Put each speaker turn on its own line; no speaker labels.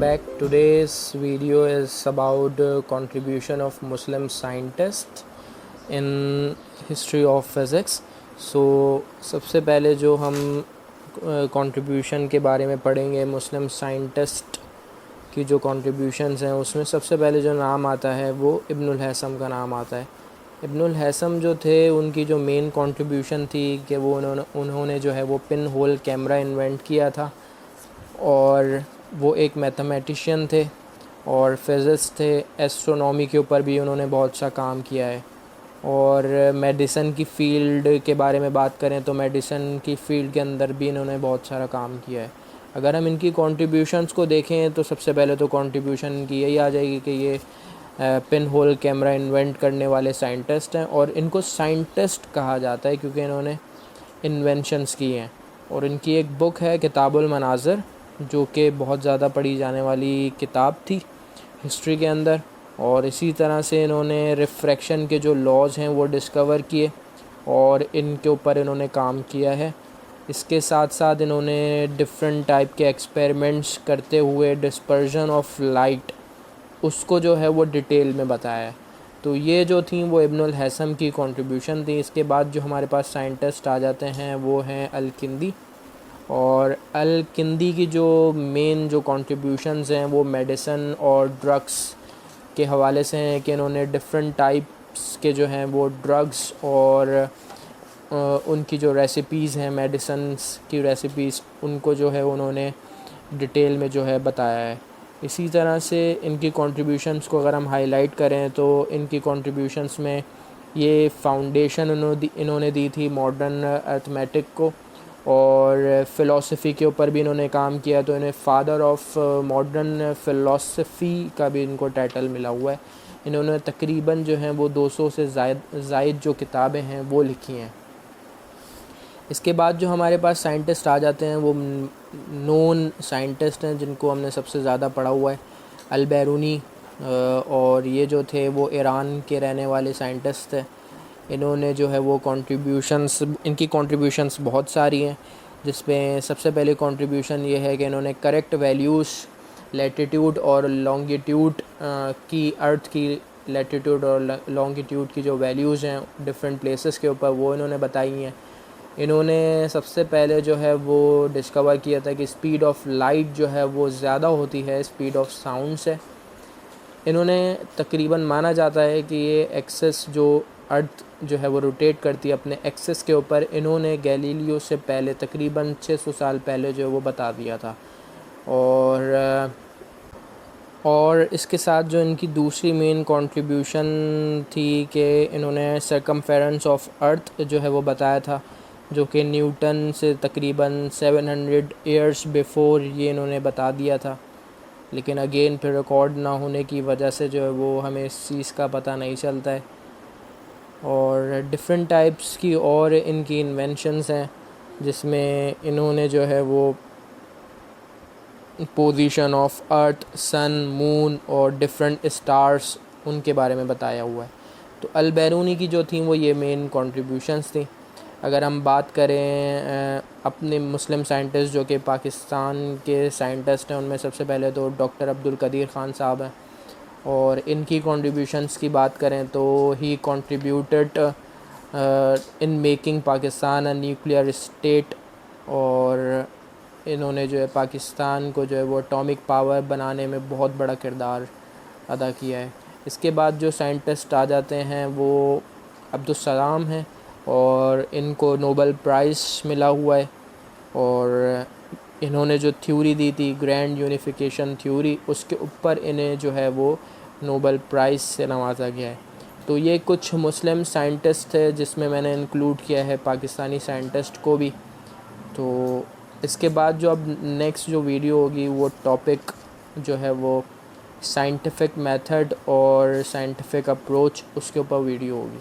back. Today's video is about the contribution of Muslim scientists in history of physics. So सबसे पहले जो हम contribution के बारे में पढ़ेंगे मुस्लिम साइंटिस्ट की जो contributions हैं, उसमें सबसे पहले जो नाम आता है वो इब्नुल हैसम का नाम आता है। इब्नुल हैसम जो थे, उनकी जो मेन कंट्रीब्यूशन थी कि वो उन्होंने जो है वो पिन होल कैमरा इन्वेंट किया था, और वो एक मैथमेटिशियन थे और फिज़िक्स थे। एस्ट्रोनॉमी के ऊपर भी उन्होंने बहुत सा काम किया है। और मेडिसिन की फ़ील्ड के बारे में बात करें तो मेडिसिन की फ़ील्ड के अंदर भी इन्होंने बहुत सारा काम किया है। अगर हम इनकी कंट्रीब्यूशंस को देखें तो सबसे पहले तो कंट्रीब्यूशन इनकी यही आ जाएगी कि ये पिन होल कैमरा इन्वेंट करने वाले साइंटिस्ट हैं, और इनको साइंटिस्ट कहा जाता है क्योंकि इन्होंने इन्वेंशंस की हैं। और इनकी एक बुक है किताबुल मनाज़िर, जो कि बहुत ज़्यादा पढ़ी जाने वाली किताब थी हिस्ट्री के अंदर। और इसी तरह से इन्होंने रिफ्रैक्शन के जो लॉज हैं वो डिस्कवर किए और इनके ऊपर इन्होंने काम किया है। इसके साथ साथ इन्होंने डिफरेंट टाइप के एक्सपेरिमेंट्स करते हुए डिस्पर्जन ऑफ लाइट, उसको जो है वो डिटेल में बताया है। तो ये जो थी वो इब्नुल हैसम की कंट्रीब्यूशन थी। इसके बाद जो हमारे पास साइंटिस्ट आ जाते हैं वो हैं अल-किंदी। और अल-किंदी की जो मेन जो कंट्रीब्यूशंस हैं वो मेडिसिन और ड्रग्स के हवाले से हैं कि इन्होंने डिफरेंट टाइप्स के जो हैं वो ड्रग्स और उनकी जो रेसिपीज़ हैं, मेडिसिन्स की रेसिपीज़, उनको जो है उन्होंने डिटेल में जो है बताया है। इसी तरह से इनकी कंट्रीब्यूशंस को अगर हम हाईलाइट करें तो इनकी कंट्रीब्यूशंस में ये फाउंडेशन इन्होंने दी थी मॉडर्न अर्थमेटिक को, और फ़िलासफ़ी के ऊपर भी इन्होंने काम किया, तो इन्हें फ़ादर ऑफ मॉडर्न फ़िलासफ़ी का भी इनको टाइटल मिला हुआ है। इन्होंने तकरीबन जो हैं वो 200 से ज़ायद जो किताबें हैं वो लिखी हैं। इसके बाद जो हमारे पास साइंटिस्ट आ जाते हैं वो नोन साइंटिस्ट हैं जिनको हमने सबसे ज़्यादा पढ़ा हुआ है, अल-बैरूनी। और ये जो थे वो ईरान के रहने वाले साइंटिस्ट थे। इन्होंने जो है वो इनकी कंट्रीब्यूशंस बहुत सारी हैं, जिसमें सबसे पहले कंट्रीब्यूशन ये है कि इन्होंने करेक्ट वैल्यूज़ लैटिट्यूड और लॉन्गिट्यूड की, अर्थ की लैटिट्यूड और लॉन्गिट्यूड की जो वैल्यूज़ हैं डिफरेंट प्लेसेस के ऊपर, वो इन्होंने बताई हैं। इन्होंने सबसे पहले जो है वो डिस्कवर किया था कि स्पीड ऑफ लाइट जो है वो ज़्यादा होती है स्पीड ऑफ साउंड से। इन्होंने तकरीबन माना जाता है कि ये एक्सेस जो अर्थ जो है वो रोटेट करती है अपने एक्सेस के ऊपर, इन्होंने गैलीलियो से पहले तकरीबन 600 साल पहले जो है वो बता दिया था। और इसके साथ जो इनकी दूसरी मेन कंट्रीब्यूशन थी कि इन्होंने सर्कमफेरेंस ऑफ अर्थ जो है वो बताया था, जो कि न्यूटन से तकरीबन 700 ईयर्स बिफोर ये इन्होंने बता दिया था। लेकिन अगेन फिर रिकॉर्ड ना होने की वजह से जो है वो हमें इस चीज़ का पता नहीं चलता है। और डिफरेंट टाइप्स की और इनकी इन्वेंशंस हैं, जिसमें इन्होंने जो है वो position of earth, sun, moon और डिफरेंट स्टार्स, उनके बारे में बताया हुआ है। तो अल-बैरूनी की जो थी वो ये मेन कंट्रीब्यूशंस थी। अगर हम बात करें अपने मुस्लिम साइंटिस्ट जो कि पाकिस्तान के साइंटिस्ट हैं, उनमें सबसे पहले तो डॉक्टर अब्दुल कदीर ख़ान साहब हैं। और इनकी कंट्रीब्यूशंस की बात करें तो he contributed in making Pakistan a nuclear state, और इन्होंने जो है पाकिस्तान को जो है वो एटॉमिक पावर बनाने में बहुत बड़ा किरदार अदा किया है। इसके बाद जो साइंटिस्ट आ जाते हैं वो अब्दुल सलाम हैं, और इनको नोबेल प्राइज़ मिला हुआ है। और इन्होंने जो थ्योरी दी थी ग्रैंड यूनिफिकेशन थ्योरी, उसके ऊपर इन्हें जो है वो नोबेल प्राइज़ से नवाजा गया है। तो ये कुछ मुस्लिम साइंटिस्ट थे जिसमें मैंने इंक्लूड किया है पाकिस्तानी साइंटिस्ट को भी। तो इसके बाद जो अब नेक्स्ट जो वीडियो होगी वो टॉपिक जो है वो साइंटिफिक मेथड और साइंटिफिक अप्रोच, उसके ऊपर वीडियो होगी।